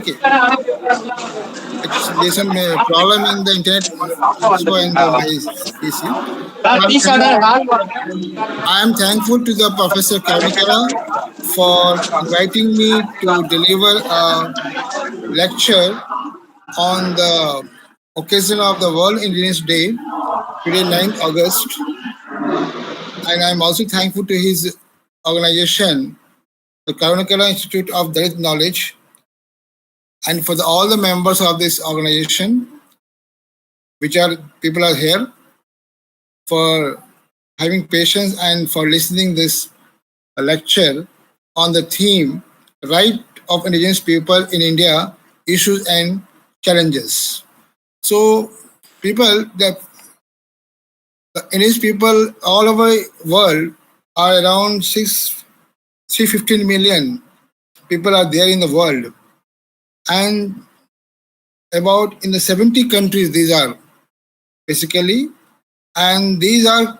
Okay. There's some problem in the internet also and my PC. I am thankful to the Professor Karunyakara for inviting me to deliver a lecture on the occasion of the World Indigenous Day, today 9th August. And I'm also thankful to his organization, the Karunyakara Institute of Dalit Knowledge, and for all the members of this organization, which are people are here, for having patience and for listening this lecture on the theme right of indigenous people in India, issues and challenges. So people, the indigenous people all over the world are around 615 million people are there in the world, and about in the 70 countries these are basically, and these are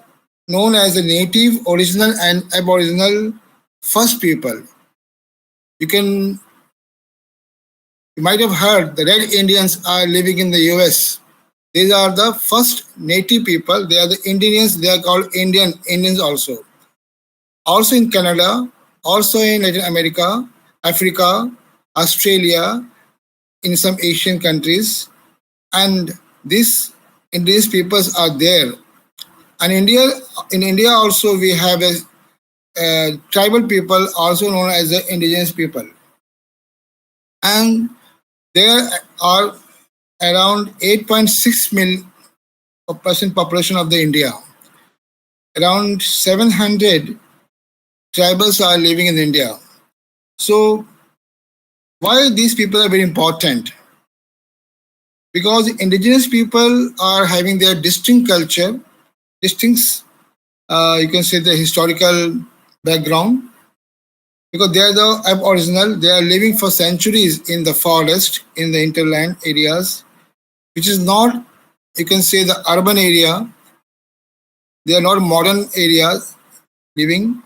known as the native, original and aboriginal first people. You might have heard the Red Indians are living in the US. These are the first native people. They are the Indians. They are called Indians also. Also in Canada, also in Latin America, Africa, Australia, in some Asian countries, and these indigenous peoples are there. And in India also we have a tribal people also known as the indigenous people. And there are around 8.6 million population of the India. Around 700 tribals are living in India. So why these people are very important? Because indigenous people are having their distinct culture, distinct, you can say the historical background, because they are the aboriginal. They are living for centuries in the forest, in the hinterland areas, which is not, you can say, the urban area. They are not modern areas living,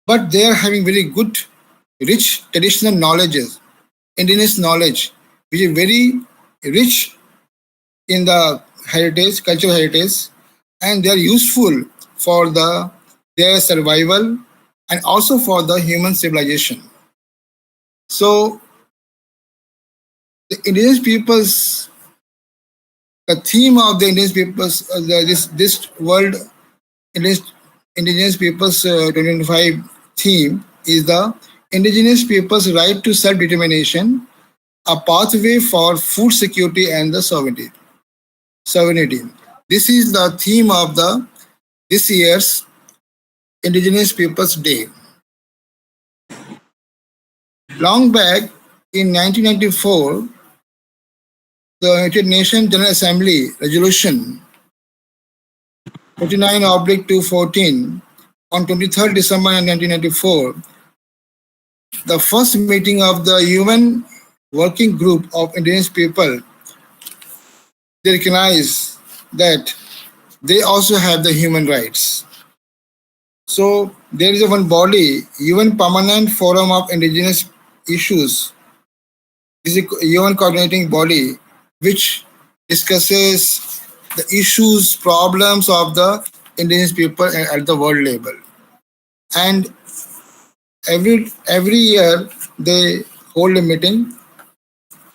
but they are having very good, rich traditional knowledges, indigenous knowledge, which is very rich in the heritage, cultural heritage, and they are useful for their survival and also for the human civilization. So the indigenous peoples, the theme of the indigenous peoples, this world indigenous peoples 2025 theme is the indigenous peoples' right to self-determination, a pathway for food security and the sovereignty. This is the theme of this year's Indigenous Peoples Day. Long back in 1994, the United Nations General Assembly Resolution 49/214 on 23rd December 1994, the first meeting of the UN Working Group of Indigenous People, they recognize that they also have the human rights. So there is one body, UN Permanent Forum of Indigenous Issues. This is a UN coordinating body which discusses the issues, problems of the indigenous people at the world level. And every year they hold a meeting.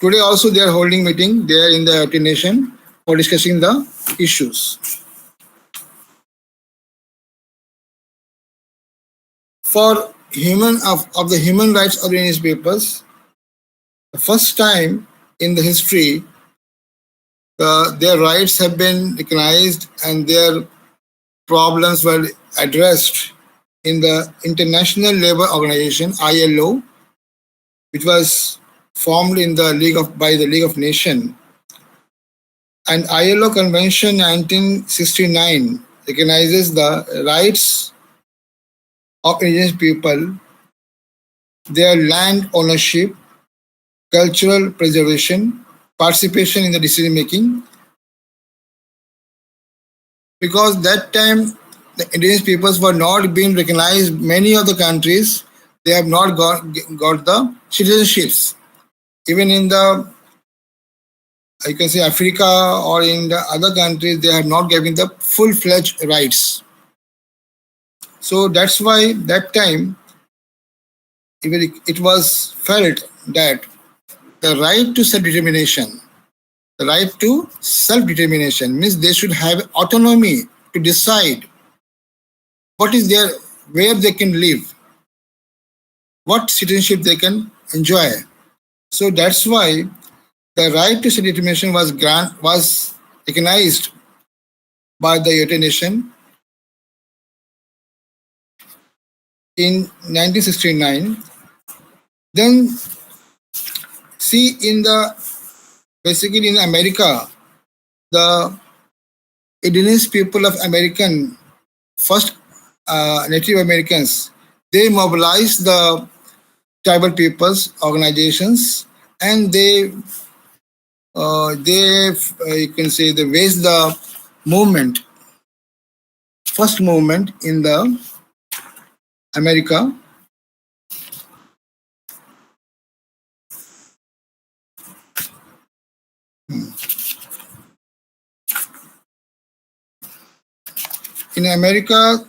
Today also they are holding meeting there in the United Nations for discussing the issues. For of the human rights of the indigenous peoples, the first time in the history, their rights have been recognized and their problems were addressed in the International Labour Organization (ILO), which was formed by the League of Nations. And ILO Convention 1969 recognizes the rights of indigenous people, their land ownership, cultural preservation, participation in the decision making. Because that time the indigenous peoples were not being recognized. Many of the countries, they have not got the citizenships. Even in the, you can say, Africa or in the other countries, they are not giving the full-fledged rights. So that's why that time even it was felt that the right to self-determination, the right to self-determination means they should have autonomy to decide what is their, where they can live, what citizenship they can enjoy. So that's why the right to self-determination was recognized by the United Nations in 1969. Then see in the basically in America, the indigenous people of American first Native Americans, they mobilized the tribal peoples organizations, and they you can say they raised the movement, first movement in the America. In America,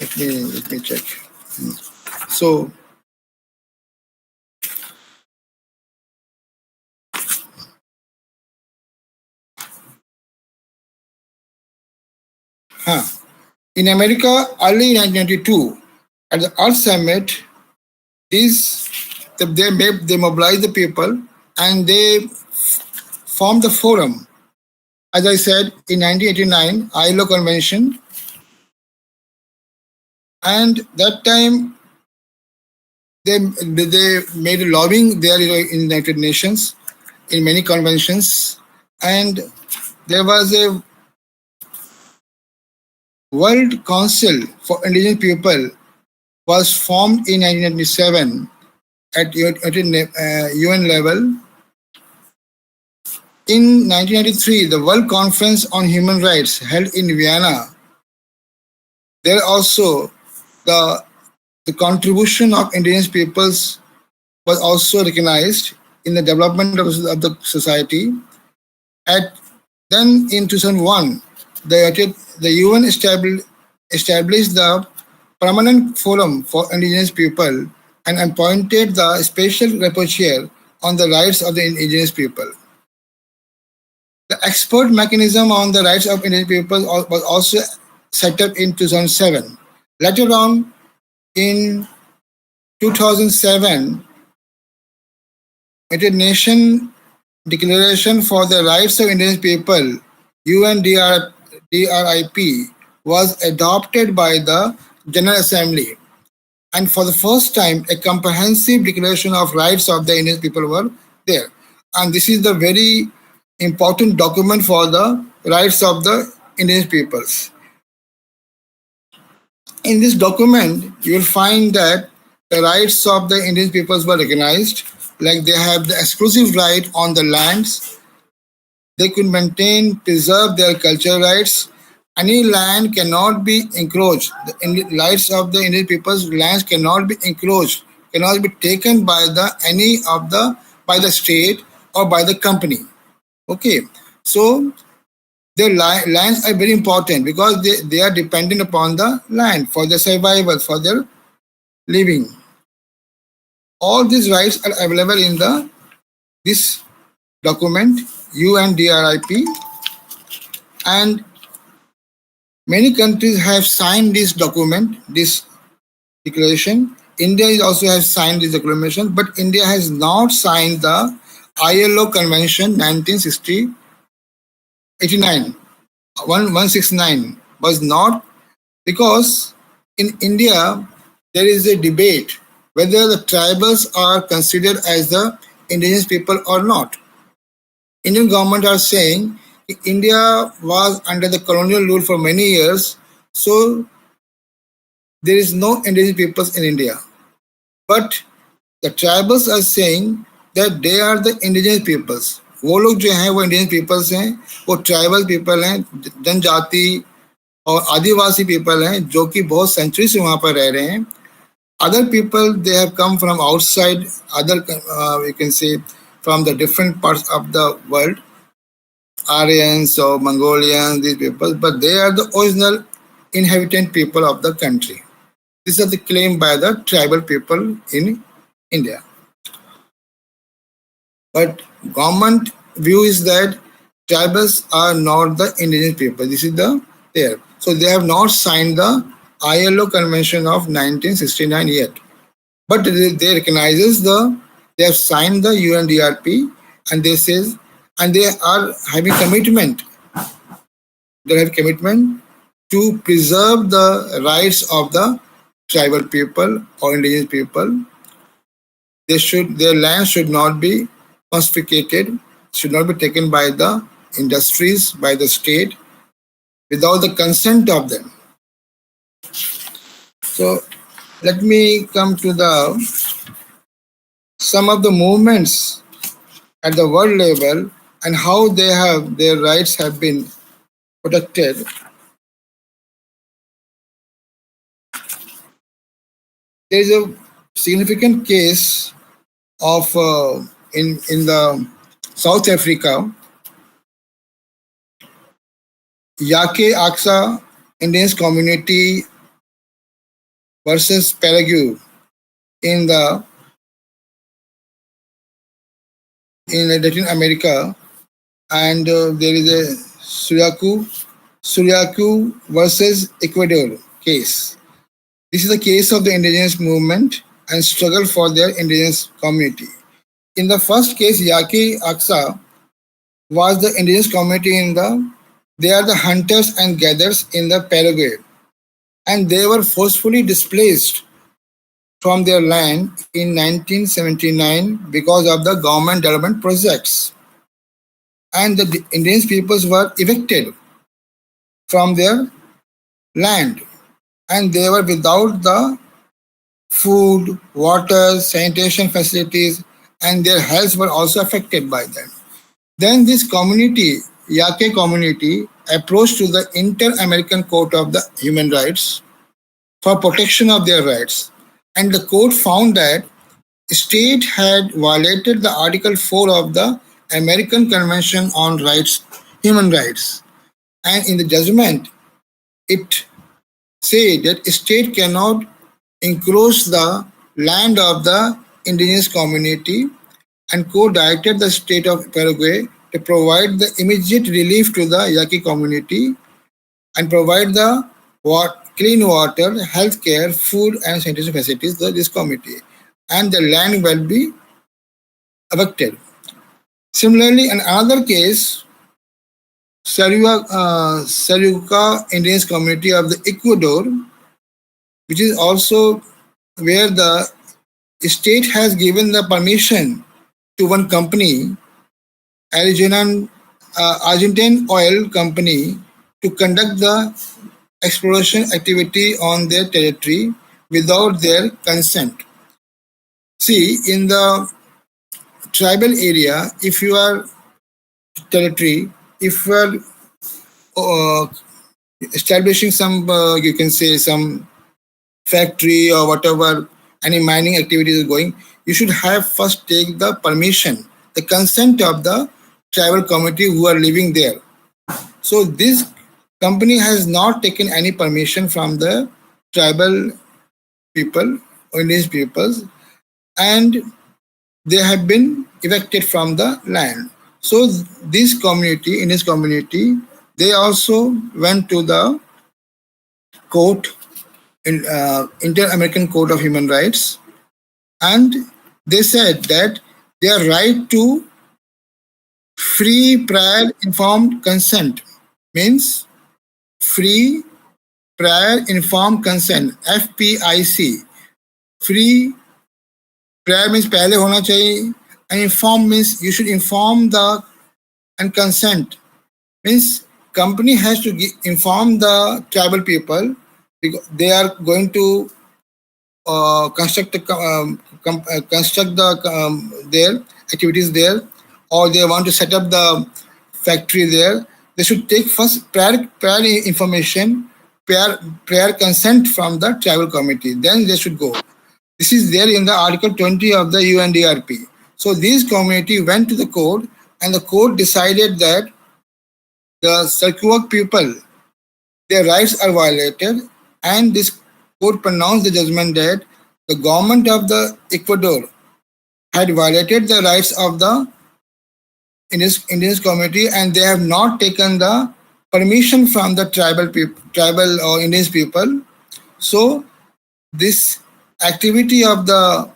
let me check. So in America, early 1992, at the Earth Summit, they mobilized the people and they formed the forum. As I said, in 1989, ILO Convention, and that time they made a lobbying there in United Nations, in many conventions, and there was a World Council for Indigenous People was formed in 1997 at UN level. In 1993, the World Conference on Human Rights held in Vienna. There also the contribution of indigenous peoples was also recognized in the development of the society. Then in 2001, the UN established the Permanent Forum for Indigenous People and appointed the Special Rapporteur on the rights of the indigenous people. The expert mechanism on the rights of indigenous people was also set up in 2007. Later on, in 2007, United Nations Declaration for the Rights of Indigenous People, UNDRIP, was adopted by the General Assembly. And for the first time, a comprehensive declaration of rights of the indigenous people were there. And this is the very important document for the rights of the indigenous peoples. In this document, you will find that the rights of the indigenous peoples were recognized, like they have the exclusive right on the lands. They could maintain, preserve their cultural rights. Any land cannot be encroached. The rights of the indigenous people's lands cannot be encroached, cannot be taken by the state or by the company. Okay, so their lands are very important because they are dependent upon the land for their survival, for their living. All these rights are available in this document, UNDRIP, and many countries have signed this document, this declaration. India also has signed this declaration, but India has not signed the ILO Convention 1989. 169 was not, because in India there is a debate whether the tribals are considered as the indigenous people or not. Indian government are saying India was under the colonial rule for many years, so there is no indigenous peoples in India. But the tribals are saying that they are the indigenous peoples. वो लोग जो हैं वो Indian peoples हैं, वो tribal people हैं, जनजाति और आदिवासी पीपल हैं जो कि बहुत सेंचुरी से वहाँ पर रह रहे हैं. Other people, they have come from outside, other, we can say, from the different parts of the world, Aryans or Mongolians, these people, but they are the original inhabitant people of the country. This is the claim by the tribal people in India. But government view is that tribals are not the indigenous people. This is the there. So they have not signed the ILO Convention of 1969 yet. But they recognizes they have signed the UNDRP, and they says, and they are having commitment. They have commitment to preserve the rights of the tribal people or indigenous people. Their land should not be confiscated, should not be taken by the industries, by the state, without the consent of them. So let me come to some of the movements at the world level and how their rights have been protected. There is a significant case of in the South Africa, Yake Aksa Indigenous community versus Paraguay in Latin America, and there is a Suryaku versus Ecuador case. This is the case of the indigenous movement and struggle for their indigenous community. In the first case, Yake Aksa was the indigenous community they are the hunters and gatherers in the Paraguay, and they were forcefully displaced from their land in 1979 because of the government development projects. And the indigenous peoples were evicted from their land, and they were without the food, water, sanitation facilities, and their health were also affected by them. Then this community, Yake community, approached to the Inter-American Court of the Human Rights for protection of their rights. And the court found that the state had violated the Article 4 of the American Convention on Human Rights. And in the judgment, it said that state cannot encroach the land of the indigenous community, and court directed the state of Paraguay to provide the immediate relief to the Yaqui community and provide the clean water, health care, food and sanitation facilities to this community, and the land will be evicted. Similarly, in another case, Saryuca Indigenous community of the Ecuador, which is also where the state has given the permission to one company, Argentine oil company, to conduct the exploration activity on their territory without their consent. See, in the tribal area, if you are territory, if you are establishing some, you can say some factory or whatever, any mining activity is going, you should have first take the permission, the consent of the tribal community who are living there. So this company has not taken any permission from the tribal people or indigenous peoples, and they have been evicted from the land. So this community, indigenous community, they also went to the court, Inter-American Court of Human Rights, and they said that their right to free, prior, informed consent means free, prior, informed consent, FPIC. Free, prior means पहले होना चाहिए, and informed means you should inform and consent means company has to inform the tribal people because they are going to construct their activities there, or they want to set up the factory there. They should take first prior information, prior consent from the tribal committee. Then they should go. This is there in the Article 20 of the UNDRP. So these community went to the court, and the court decided that the Selkirk people, their rights are violated, and this court pronounced the judgment that the government of the Ecuador had violated the rights of the Indigenous community, and they have not taken the permission from the tribal or Indigenous people. So this activity of the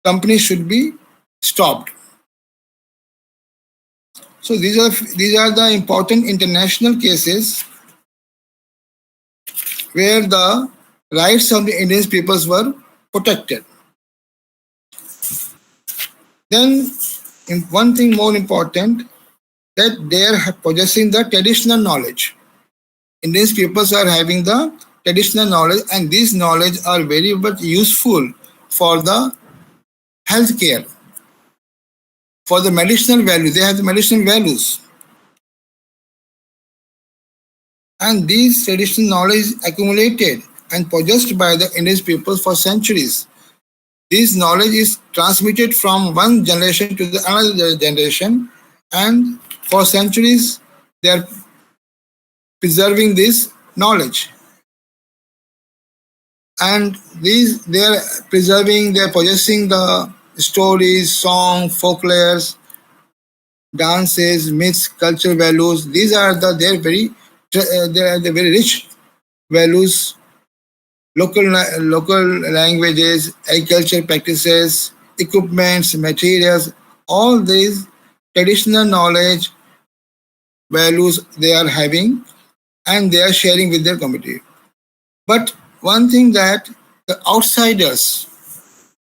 company should be stopped. So these are the important international cases where the rights of the Indigenous peoples were protected. Then one thing more important, that they are possessing the traditional knowledge. Indigenous peoples are having the traditional knowledge, and these knowledge are very much useful for the healthcare, for the medicinal value. They have the medicinal values. And these traditional knowledge accumulated and possessed by the Indigenous peoples for centuries. This knowledge is transmitted from one generation to the another generation, and for centuries they are preserving this knowledge. And they are preserving, they are possessing the stories, songs, folklores, dances, myths, cultural values. These are they are the very rich values, local languages, agriculture practices, equipments, materials. All these traditional knowledge, values they are having, and they are sharing with their community. But one thing that the outsiders,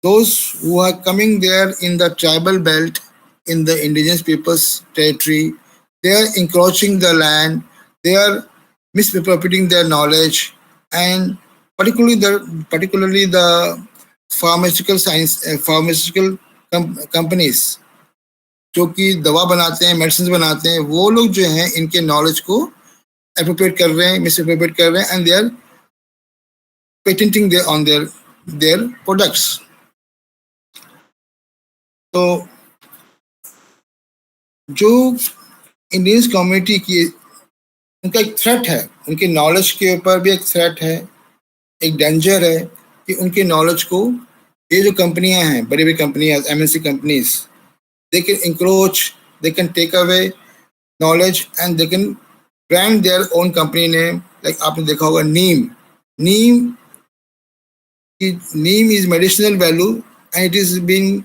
those who are coming there in the tribal belt, in the Indigenous people's territory, they are encroaching the land, they are misappropriating their knowledge, and particularly the pharmaceutical companies जो कि दवा बनाते हैं, medicine बनाते हैं, वो लोग जो हैं इनके नॉलेज को एप्रोप्रिएट कर रहे हैं, मिसएप्रोप्रिएट कर रहे हैं, and they are patenting on their products. तो जो इंडियंस कम्युनिटी की उनका एक थ्रेट है, उनके नॉलेज के ऊपर भी एक थ्रेट है, एक डेंजर है कि उनके नॉलेज को ये जो कंपनियां हैं, बड़ी बड़ी कंपनियां, MNC companies, they can encroach, they can take away knowledge, and they can brand their own company name. Like आपने देखा होगा neem is medicinal value, and it is being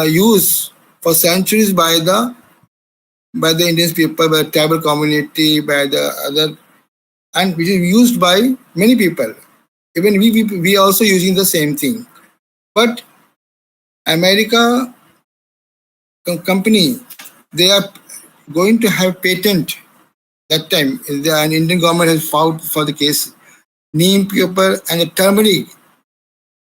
used for centuries by the Indian people, by the tribal community, by the other, and which is used by many people. Even we are also using the same thing. But America company, they are going to have patent that time. An Indian government has filed for the case. Neem paper and the turmeric,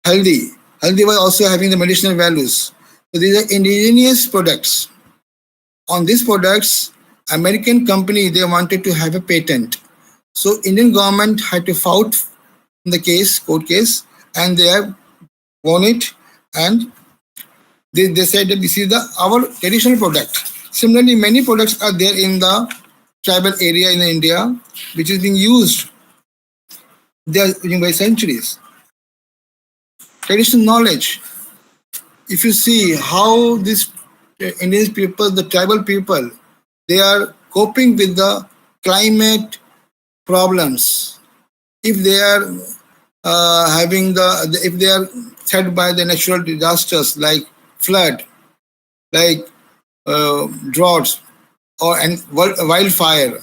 haldi. Haldi was also having the medicinal values. So these are indigenous products. On these products, American company, they wanted to have a patent. So Indian government had to file in the case, court case, and they have won it, and they said that this is our traditional product. Similarly, many products are there in the tribal area in India, which is being used. They are using by centuries. Traditional knowledge. If you see how these Indian people, the tribal people, they are coping with the climate problems. If they are if they are hit by the natural disasters like flood, like droughts, or wildfire,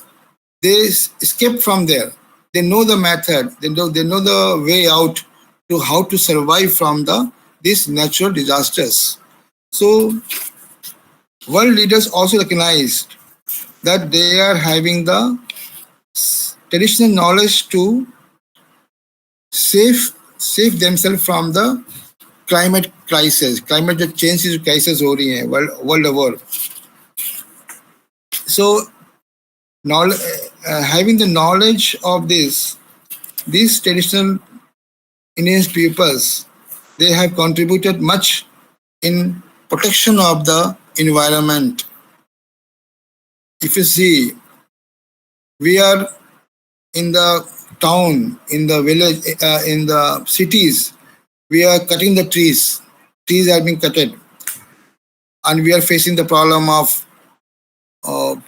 they escape from there. They know the method. They know the way out to how to survive from these natural disasters. So, world leaders also recognized that they are having the traditional knowledge to save themselves from the climate crisis. Climate change crisis हो रही है world over. So, having the knowledge of these traditional Indian peoples, They have contributed much in protection of the environment. If you see, we are in the town, in the village, in the cities, we are cutting the trees. Trees are being cutted, and we are facing the problem of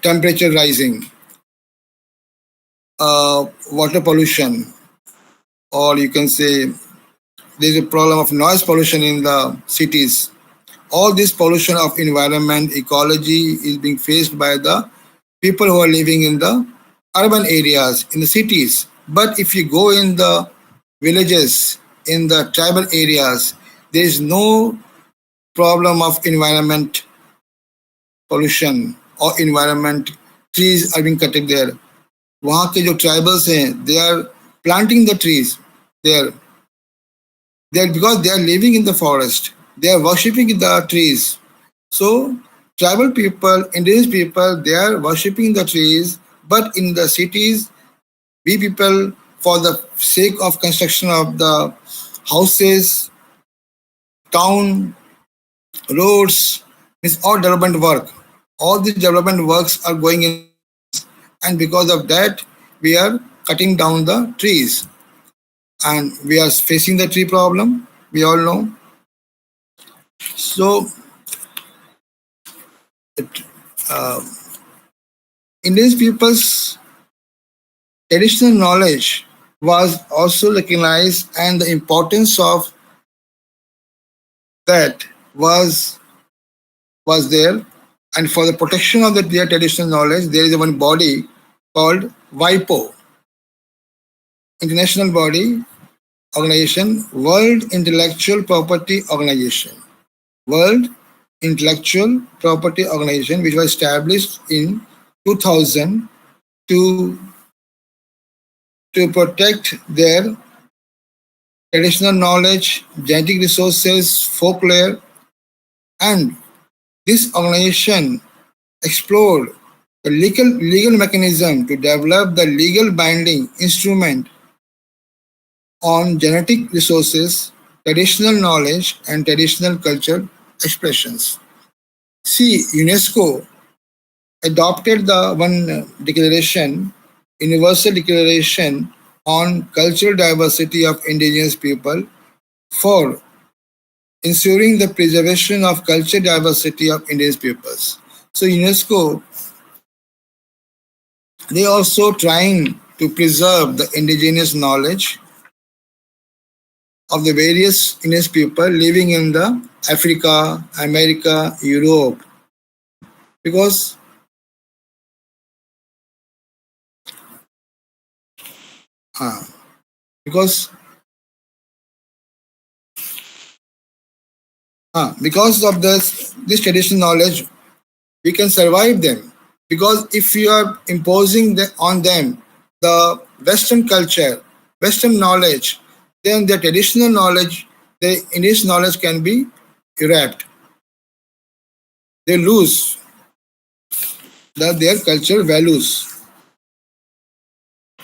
temperature rising, water pollution, or you can say there is a problem of noise pollution in the cities. All this pollution of environment, ecology is being faced by the people who are living in the urban areas, in the cities. But if you go in the villages, in the tribal areas, there is no problem of environment pollution or environment. Trees are being cut there. वहाँ के जो tribals हैं, they are planting the trees there. They are, because they are living in the forest. They are worshipping the trees. So tribal people, indigenous people, they are worshipping the trees. But in the cities, we people, for the sake of construction of the houses, town, roads, means all development work. All these development works are going in, and because of that, we are cutting down the trees, and we are facing the tree problem. We all know. So, uh, Indian people's traditional knowledge was also recognized, and the importance of that was there. And for the protection of their traditional knowledge, there is one body called WIPO, International Body Organization, World Intellectual Property Organization. World Intellectual Property Organization, which was established in 2000 to protect their traditional knowledge, genetic resources, folklore, and this organization explored the legal mechanism to develop the legal binding instrument on genetic resources, traditional knowledge, and traditional cultural expressions. See, UNESCO adopted the one declaration, Universal Declaration on Cultural Diversity of Indigenous People for ensuring the preservation of cultural diversity of Indigenous peoples. So UNESCO, they also trying to preserve the indigenous knowledge of the various indigenous people living in the Africa, America, Europe, because uh, because because of this traditional knowledge, we can survive them. Because if you are imposing on them the Western culture, Western knowledge, then their traditional knowledge, the Indigenous knowledge can be erased. They lose their cultural values.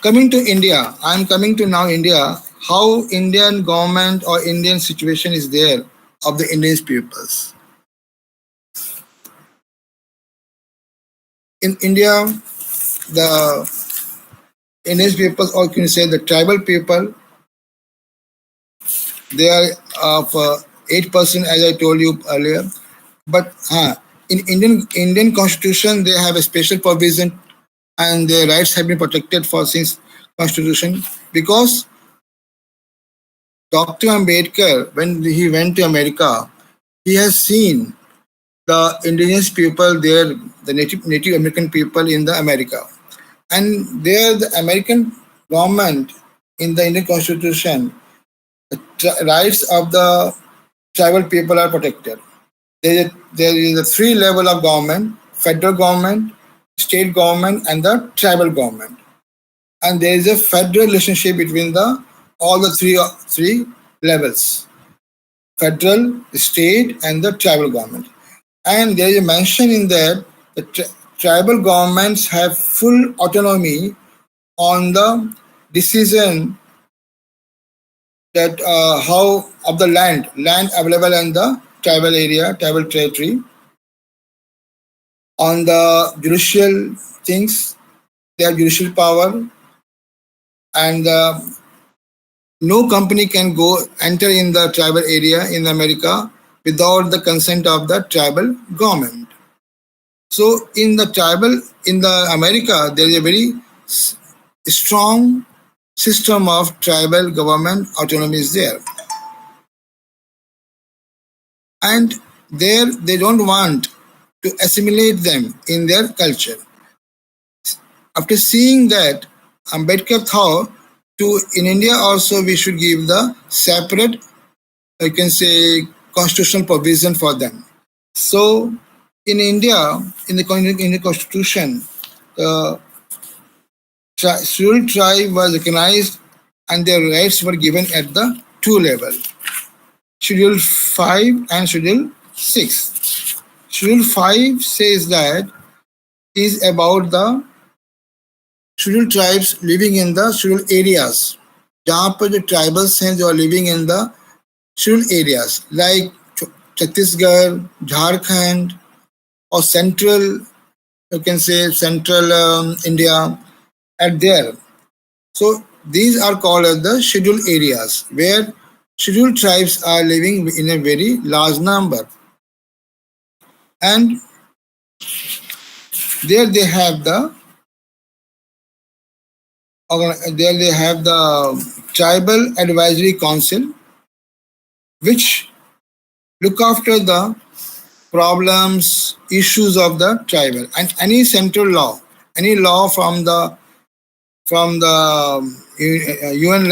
Coming to India, I am coming to now India, how Indian government or Indian situation is there of the Indian peoples. In India, the Indian people, or can you say the tribal people, they are of 8%, as I told you earlier. But in Indian Constitution, they have a special provision, and their rights have been protected for since Constitution, because Dr. Ambedkar, when he went to America, he has seen the indigenous people there, the Native American people in the America, and there the American government in the Indian Constitution, the rights of the tribal people are protected. There is a three level of government: federal government, state government, and the tribal government. And there is a federal relationship between the all the three levels: federal, state, and the tribal government. And there is a mention in that the tribal governments have full autonomy on the decision that how of the land available in the tribal area, tribal territory. On the judicial things, they have judicial power, and no company can go enter in the tribal area in America without the consent of the tribal government. So in the America, there is a very strong system of tribal government autonomy is there. And there they don't want to assimilate them in their culture. After seeing that, Ambedkar thought in India also we should give the separate, I can say, constitutional provision for them. So in India, in the constitution, the scheduled tribe was recognized and their rights were given at the two level, Schedule 5 and Schedule 6. Schedule 5 says that is about the scheduled tribes living in the scheduled areas. जहाँ पर जो tribals हैं जो are living in the scheduled areas like Chhattisgarh, Jharkhand, or central, you can say central India, at there. So these are called as the scheduled areas where scheduled tribes are living in a very large number. And there they have the Tribal Advisory Council, which look after the problems, issues of the tribal, and any central law, any law from the UN,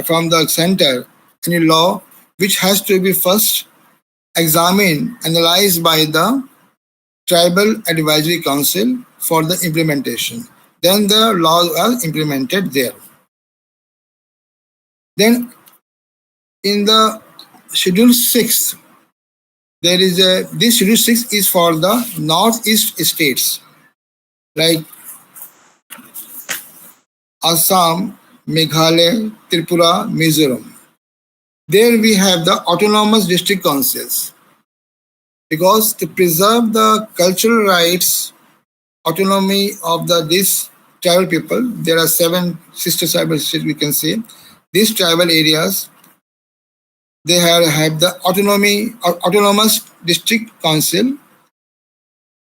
from the center, any law which has to be first examined, analyzed by the Tribal Advisory Council for the implementation. Then the laws are implemented there. Then in the Schedule 6, there is this Schedule 6 is for the northeast states like Assam, Meghalaya, Tripura, Mizoram. There we have the autonomous district councils, because to preserve the cultural rights, autonomy of these tribal people, there are 7 sister tribal states we can say. These tribal areas, they have the autonomous district council.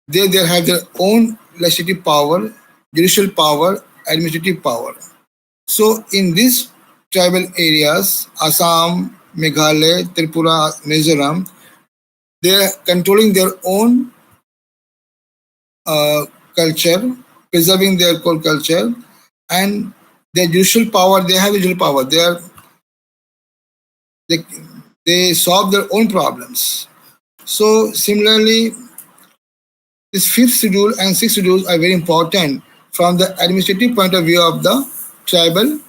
They have their own legislative power, judicial power, administrative power. So in these tribal areas, Assam, Meghalaya, Tripura, Mizoram, they are controlling their own culture, preserving their core culture, and their judicial power. They have judicial power. They solve their own problems. So similarly, this 5th schedule and 6th schedule are very important from the administrative point of view of the tribal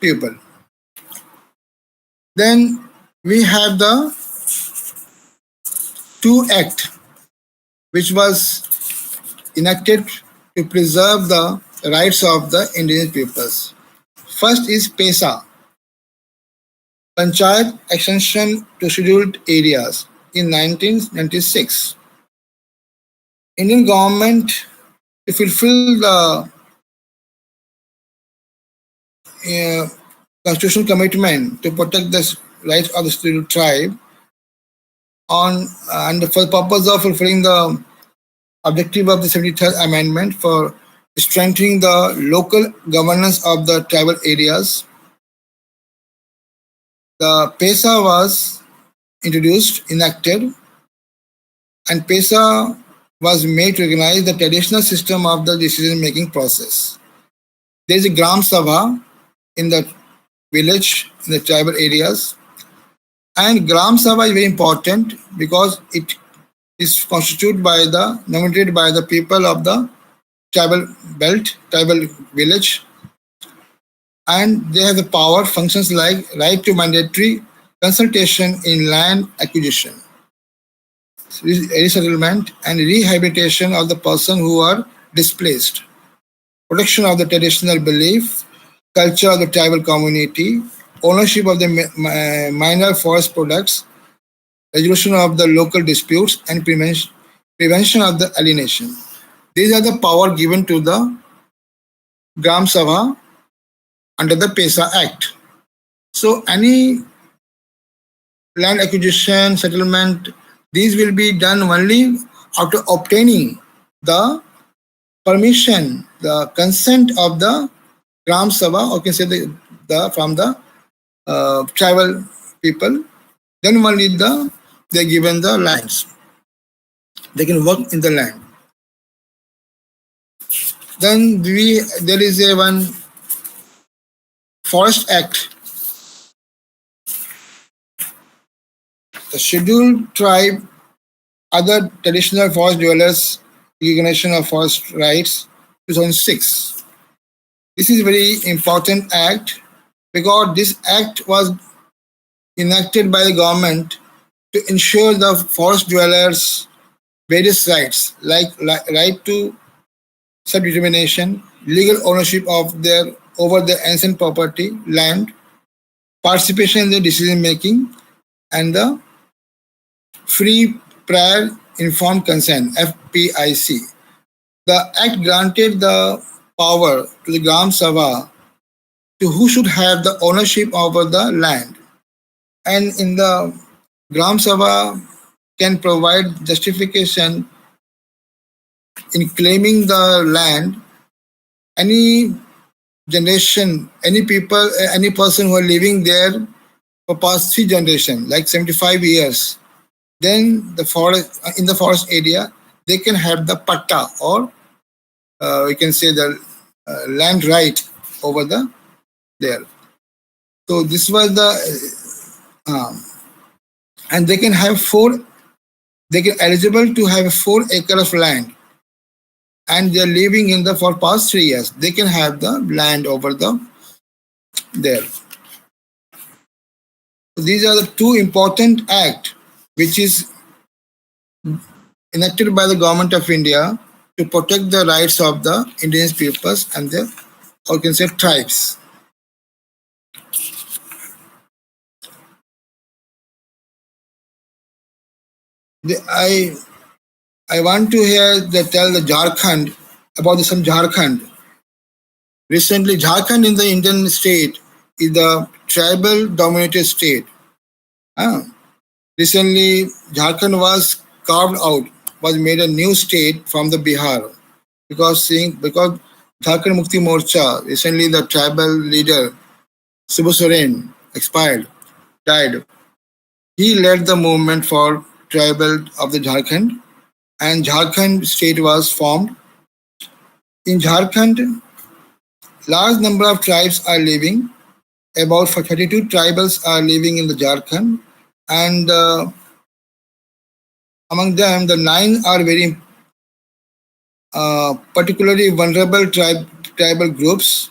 people. Then we have the 2 Act, which was enacted to preserve the rights of the indigenous peoples. First is PESA, Panchayat Extension to Scheduled Areas, in 1996. Indian government, to fulfill the constitutional commitment to protect the rights of the scheduled tribe, and for the purpose of fulfilling the objective of the 73rd Amendment for strengthening the local governance of the tribal areas, the PESA was introduced, enacted, and PESA was made to recognize the traditional system of the decision-making process. There is a Gram Sabha in the village, in the tribal areas, and Gram Sabha is very important because it is constituted nominated by the people of the tribal belt, tribal village, and they have the power functions like right to mandatory consultation in land acquisition, resettlement, and rehabilitation of the person who are displaced, protection of the traditional belief, culture of the tribal community, ownership of the minor forest products, resolution of the local disputes, and prevention of the alienation. These are the power given to the Gram Sabha under the PESA Act. So any land acquisition, settlement, these will be done only after obtaining the permission, the consent of the Gram Sabha, or can say the from the tribal people. Then only they are given the lands. They can work in the land. Then there is a one Forest Act. The scheduled tribe, other traditional forest dwellers, recognition of forest rights, 2006. This is a very important act because this act was enacted by the government to ensure the forest dwellers various rights like right to self-determination, legal ownership of their over their ancient property, land, participation in the decision making, and the free prior informed consent (FPIC). The act granted the power to the Gram Sabha to who should have the ownership over the land, and in the Gram Sabha can provide justification in claiming the land. Any generation, any people, any person who are living there for past 3 generations, like 75 years, then the forest in the forest area, they can have the patta or we can say the land right over there. So this was and they can have they can eligible to have 4 acres of land, and they are living in the for past 3 years. They can have the land over there. So these are the 2 important acts which is enacted by the government of India to protect the rights of the indigenous peoples and their, or can say, tribes. I want to tell the Jharkhand about some Jharkhand. Recently, Jharkhand in the Indian state is the tribal dominated state. Recently, Jharkhand was carved out, was made a new state from the Bihar because Jharkhand Mukti Morcha, recently the tribal leader Subbu Soren died. He led the movement for tribal of the Jharkhand, and Jharkhand state was formed. In Jharkhand, large number of tribes are living. About 32 tribals are living in the Jharkhand, and among them, the 9 are very particularly vulnerable tribal groups.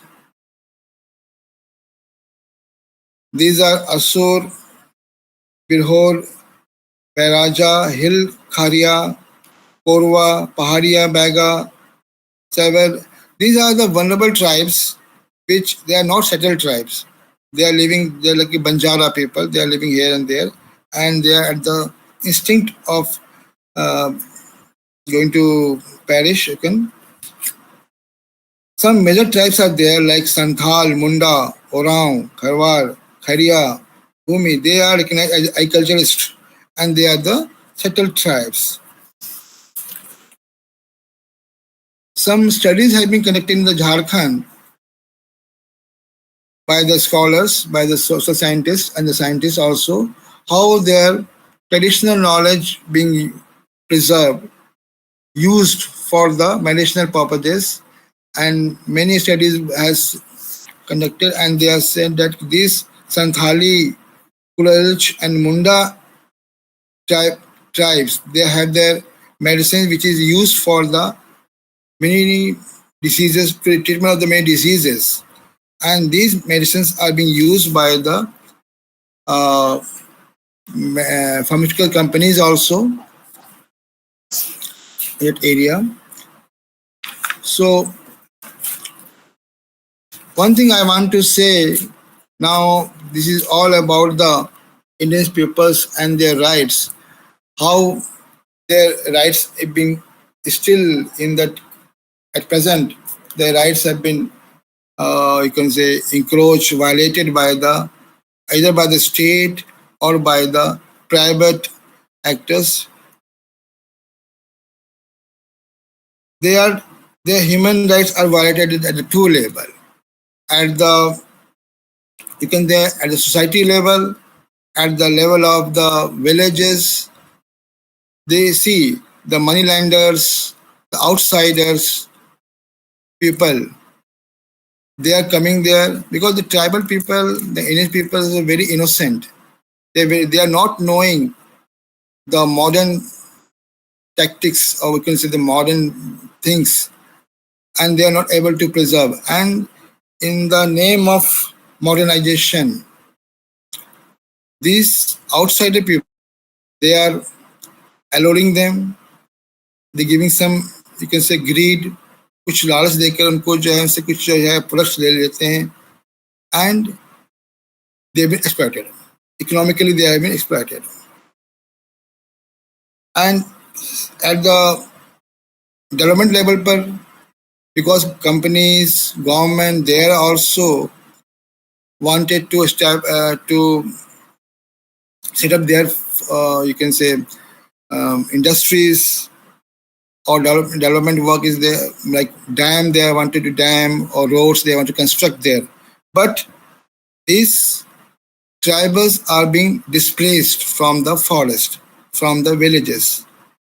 These are Asur, Birhor, Bairaja, Hill, Kharia, Korwa, Paharia, Baga, Savar. These are the vulnerable tribes which they are not settled tribes. They are like Banjara people. They are living here and there, and they are at the instinct of going to perish. Some major tribes are there like Santhal, Munda, Oraon, Kharwar, Kharia, Bhumi. They are recognized as agriculturists, and they are the settled tribes. Some studies have been conducted in the Jharkhand by the scholars, by the social scientists, and the scientists also, how their traditional knowledge being preserved, used for the medicinal purposes, and many studies has conducted, and they have said that these Santhali, Kulach, and Munda tribes, they have their medicine which is used for the many diseases, treatment of the many diseases, and these medicines are being used by the pharmaceutical companies also that area. So one thing I want to say now, this is all about the Indian peoples and their rights. How their rights have been still in that at present. Their rights have been, you can say, encroached, violated by the either by the state or by the private actors. They are their human rights are violated at the two level. At the you can say at the society level, at the level of the villages, they see the moneylenders, the outsiders, people. They are coming there because the tribal people, the Indian people, are very innocent. They are not knowing the modern tactics, or we can say the modern things, and they are not able to preserve. And in the name of modernization, these outsider people, they are alluring them, they giving some, you can say, greed, कुछ लालच देकर उनको जो है उनसे कुछ जो है प्रोडक्ट्स ले लेते हैं, and they have been exploited. Economically, they have been exploited. And at the development level, because companies, government, they are also wanted to set up their, you can say, industries or development work is there, like dam they wanted to dam, or roads they want to construct there. But these tribals are being displaced from the forest, from the villages,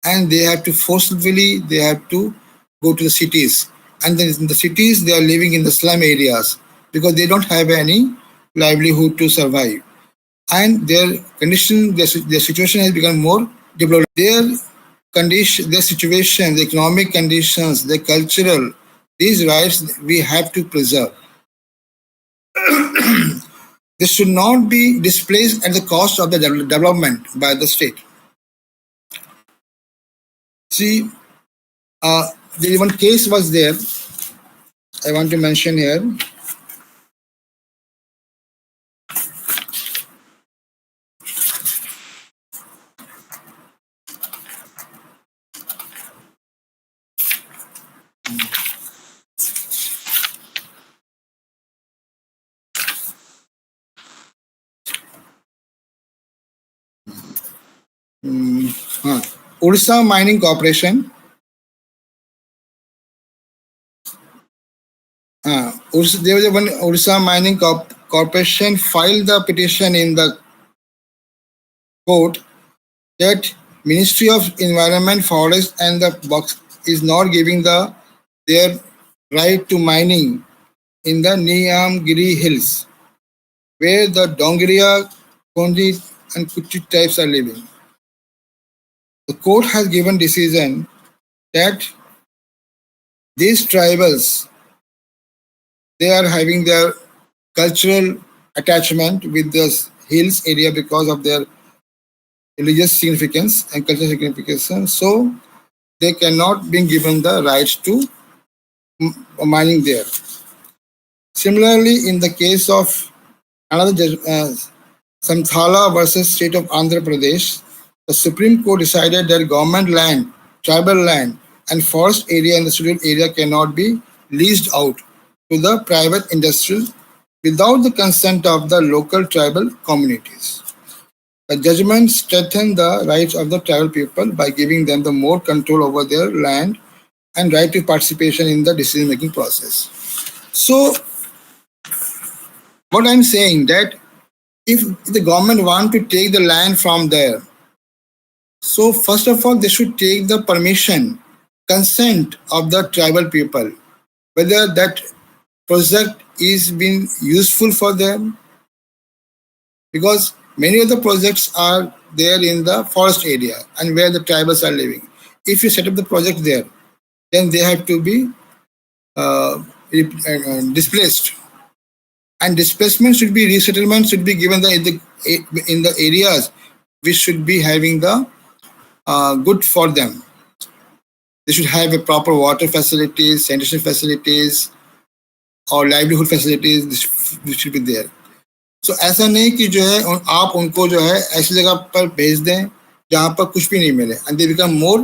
and they have to forcibly, they have to go to the cities. And then in the cities, they are living in the slum areas because they don't have any livelihood to survive. And their condition, their situation has become more developed. Their condition, their situation, the economic conditions, the cultural, these rights we have to preserve. They should not be displaced at the cost of the development by the state. See, the one case was there. I want to mention here. Odisha Mining Corporation. There was one Odisha Mining Corporation filed the petition in the court that Ministry of Environment, Forest and the Box is not giving their right to mining in the Niyamgiri Hills, where the Dongriya, Kondi and Kuchi tribes are living. The court has given decision that these tribals, they are having their cultural attachment with the hills area because of their religious significance and cultural significance. So they cannot be given the rights to mining there. Similarly, in the case of another Samthala versus State of Andhra Pradesh, the Supreme Court decided that government land, tribal land, and forest area in the scheduled area cannot be leased out to the private industrial without the consent of the local tribal communities. The judgment strengthened the rights of the tribal people by giving them the more control over their land and right to participation in the decision-making process. So, what I'm saying that if the government want to take the land from there, so first of all, they should take the permission, consent of the tribal people, whether that project is being useful for them, because many of the projects are there in the forest area and where the tribals are living. If you set up the project there, then they have to be displaced. And displacement should be, resettlement should be given in the areas which should be having the good for them. They should have a proper water facilities, sanitation facilities, or livelihood facilities. This should be there. सो ऐसा नहीं कि जो है आप उनको जो है ऐसी जगह पर भेज दें जहाँ पर कुछ भी नहीं मिले, and they become more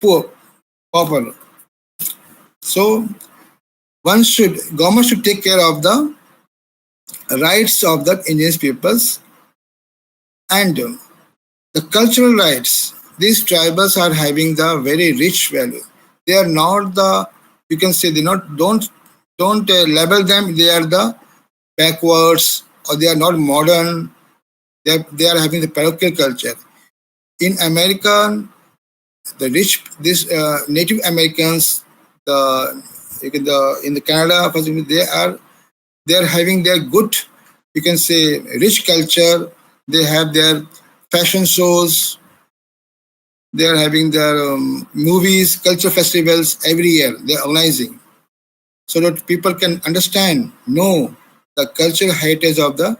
popular. So government should take care of the rights of the indigenous peoples and the cultural rights. These tribals are having the very rich value. They are not the, you can say, they not don't label them. They are the backwards, or they are not modern. They are having the parochial culture. In America, the rich this Native Americans, the in the Canada, for example, they are having their good, you can say, rich culture. They have their fashion shows. They are having their movies, culture festivals every year. They are organizing so that people can understand, know the cultural heritage of the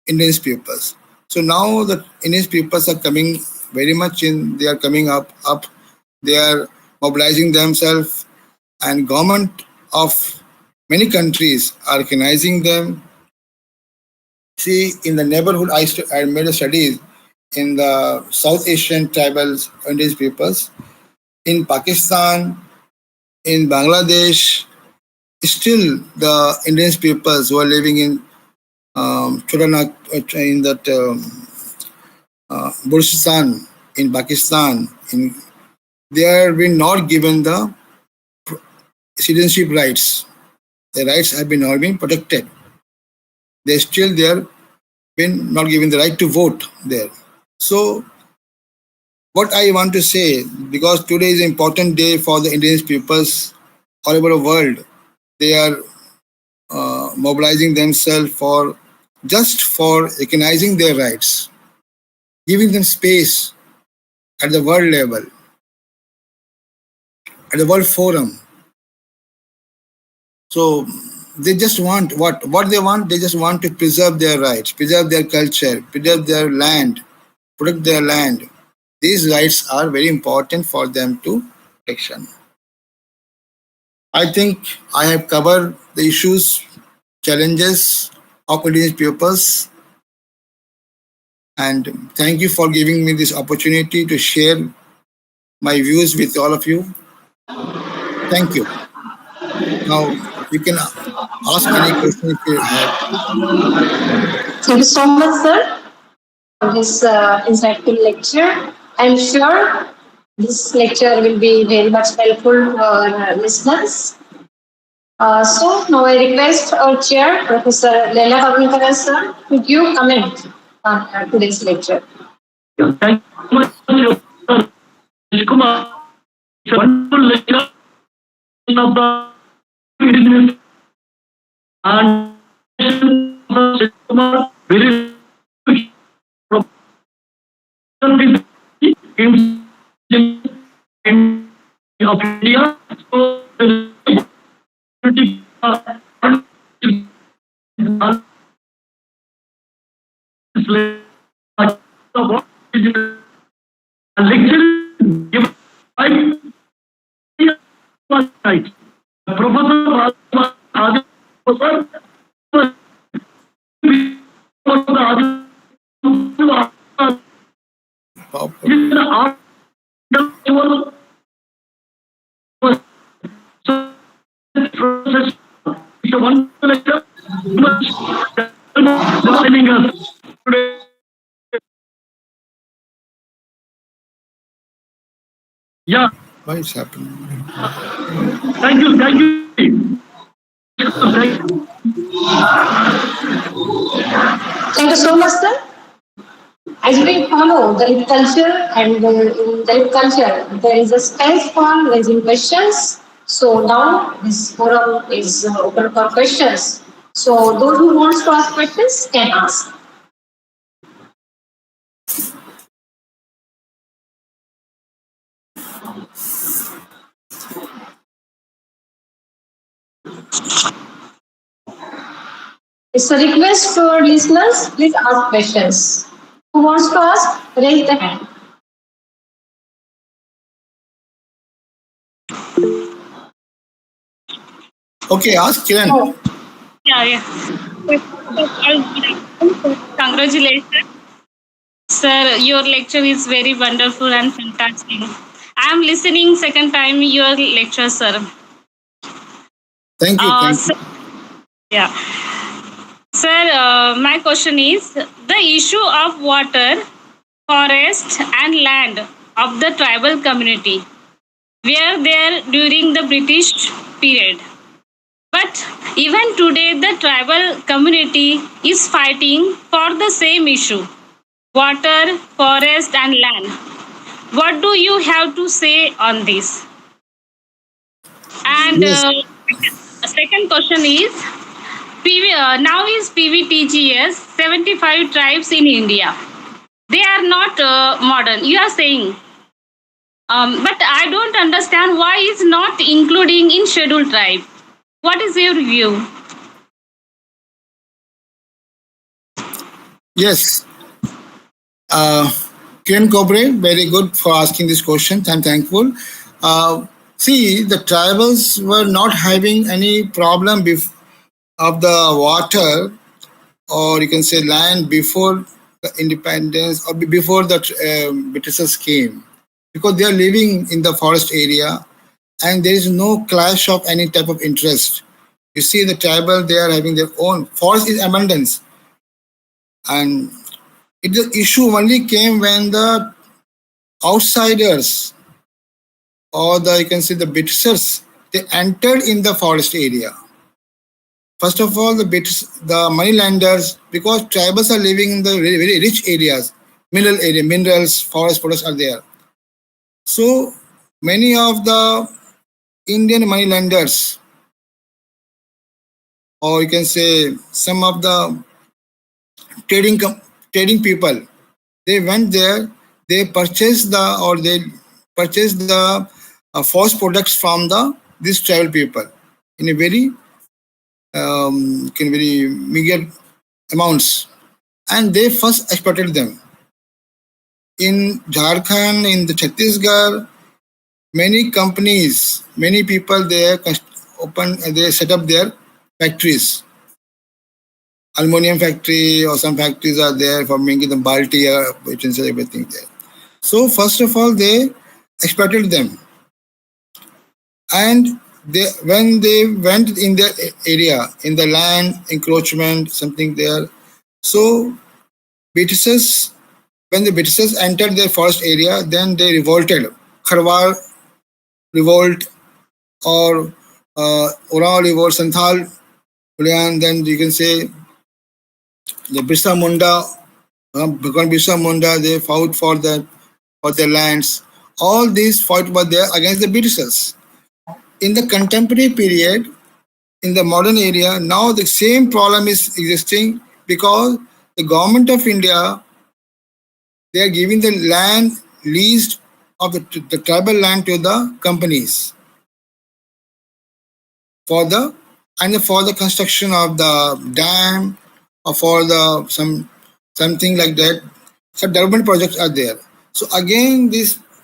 Indian peoples. So now the Indian peoples are coming very much in. They are coming up. They are mobilizing themselves, and government of many countries are recognizing them. See, in the neighborhood, I made a study in the South Asian tribals, Indian peoples, in Pakistan, in Bangladesh. Still, the Indian peoples who are living in Chotanak, in that Balochistan, in Pakistan, they are been not given the citizenship rights. The rights have been not been protected. They still there been not given the right to vote there. So what I want to say, because today is an important day for the Indian peoples all over the world, they are mobilizing themselves for just for recognizing their rights, giving them space at the world level, at the world forum. So they just want what they want. They just want to preserve their rights, preserve their culture, preserve their land, protect their land. These rights are very important for them to protection. I think I have covered the issues, challenges of indigenous peoples, and thank you for giving me this opportunity to share my views with all of you. Thank you. Now you can ask any question if you have. Thank you so much, sir, for this insightful lecture. I'm sure this lecture will be very much helpful for our listeners. So now I request our chair, Professor Leila Karunyakara, sir, to give comment on today's lecture. Thank you so much, Kumar. It's a wonderful lecture of the Indigenous and Kumar very of India. So lecture given by Professor it's a wonderful lecture. Yeah. Why is happening? Thank you. Thank you. Thank you so much, sir. As we follow Dalit culture, and in Dalit culture, there is a space for raising questions. So now this forum is open for questions. So those who want to ask questions can ask. It's a request for listeners. Please ask questions. Who wants to ask? Raise the hand. Okay, ask Kiran. Oh. Yeah. First of all, congratulations, sir. Your lecture is very wonderful and fantastic. I am listening second time your lecture, sir. Thank you. Thank Sir, you. yeah. Sir, my question is the issue of water, forest, and land of the tribal community were there during the British period. But even today, the tribal community is fighting for the same issue water, forest, and land. What do you have to say on this? And Yes. second question is now is PVTGS 75 tribes in India. They are not modern. You are saying. But I don't understand why it's not including in scheduled tribe. What is your view? Yes. Uh, Kiran Kobre, very good for asking this question. I'm thankful. See, the tribals were not having any problem of the water, or you can say land, before the independence or before the Britishers came, because they are living in the forest area and there is no clash of any type of interest. You see, the tribal, they are having their own forest is abundance, and the issue only came when the outsiders, or the you can say the Britishers, they entered in the forest area. First of all, the moneylanders, because tribals are living in the very, very rich areas, minerals, forest products are there. So many of the Indian moneylanders, or you can say some of the trading people, they went there, they purchased the forest products from the these tribal people in a very meager amounts, and they first exploited them. In Jharkhand, in the Chhattisgarh, many companies, many people there they set up their factories. Aluminium factory or some factories are there for making the balti, utensils, everything there. So first of all, they exploited them, and when they went in their area, in the land encroachment, something there. So Britishers, when the Britishers entered their forest area, then they revolted. Kharwar revolt, or Oraon revolt, Santhal, Ulyan, then you can say the Birsa Munda, Bhagwan Birsa Munda, they fought for their lands. All these fought were there against the Britishers. In the contemporary period, in the modern area, now the same problem is existing, because the government of India, they are giving the land leased of the tribal land to the companies for the construction of the dam, or for the something like that. So development projects are there. So again,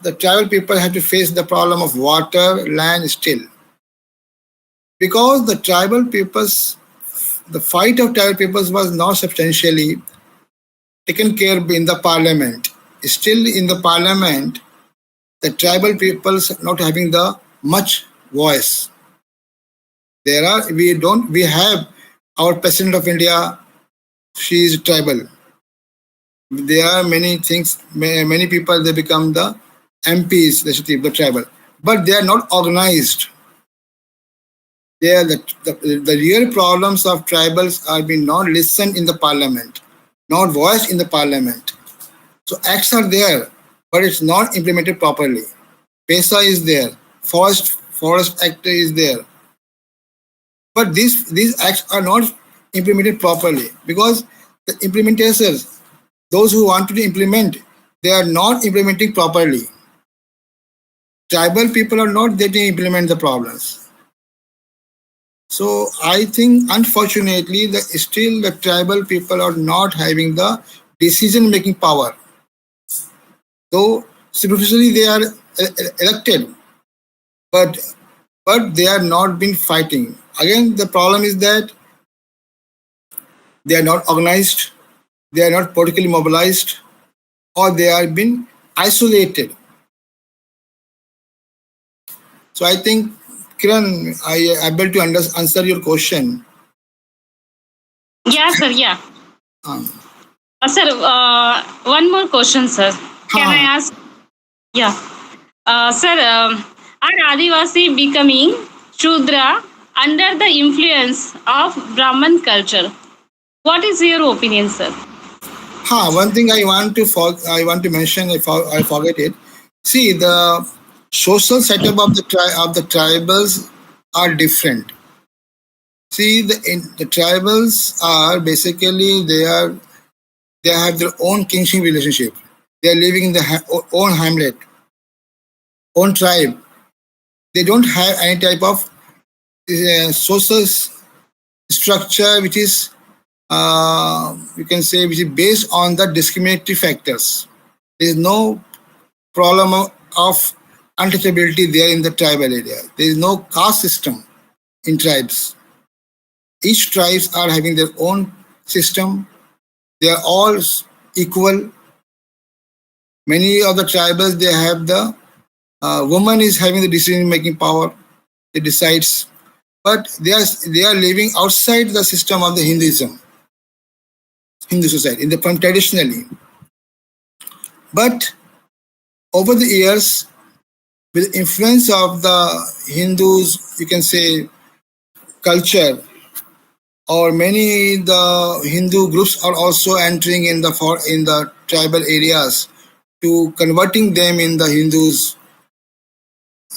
the tribal people have to face the problem of water, land still, because the fight of tribal peoples was not substantially taken care in the parliament. Still in the parliament, the tribal peoples not having the much voice. We have our president of India, she is tribal. There are many things, many people, they become the MPs, the tribal, but they are not organized. They are the real problems of tribals are being not listened in the parliament, not voiced in the parliament. So acts are there, but it's not implemented properly. PESA is there, Forest Act is there, but these acts are not implemented properly, because the implementers, those who want to implement, they are not implementing properly. Tribal people are not there to implement the problems. So I think, unfortunately, still the tribal people are not having the decision-making power. Though superficially they are elected, but they are not been fighting. Again, the problem is that They are not organized, they are not politically mobilized, or they are been isolated. So I think, Kiran, I am able to answer your question. Yeah, sir. Yeah. Um, Sir, one more question, sir. Can I ask? Yeah. Sir, are Adivasi becoming Shudra under the influence of Brahman culture? What is your opinion, sir? One thing I want to mention, I forget it. See, the social setup of the tribals are different. See, the tribals are basically they have their own kinship relationship. They are living in the own hamlet, own tribe. They don't have any type of social structure which is you can say which is based on the discriminatory factors. There is no problem of untouchability there in the tribal area. There is no caste system in tribes. Each tribes are having their own system. They are all equal. Many of the tribals, they have the woman is having the decision-making power. It decides, but they are living outside the system of the Hindu society from traditionally. But over the years, with the influence of the Hindus, you can say culture, or many the Hindu groups are also entering in the tribal areas to converting them in the Hindus,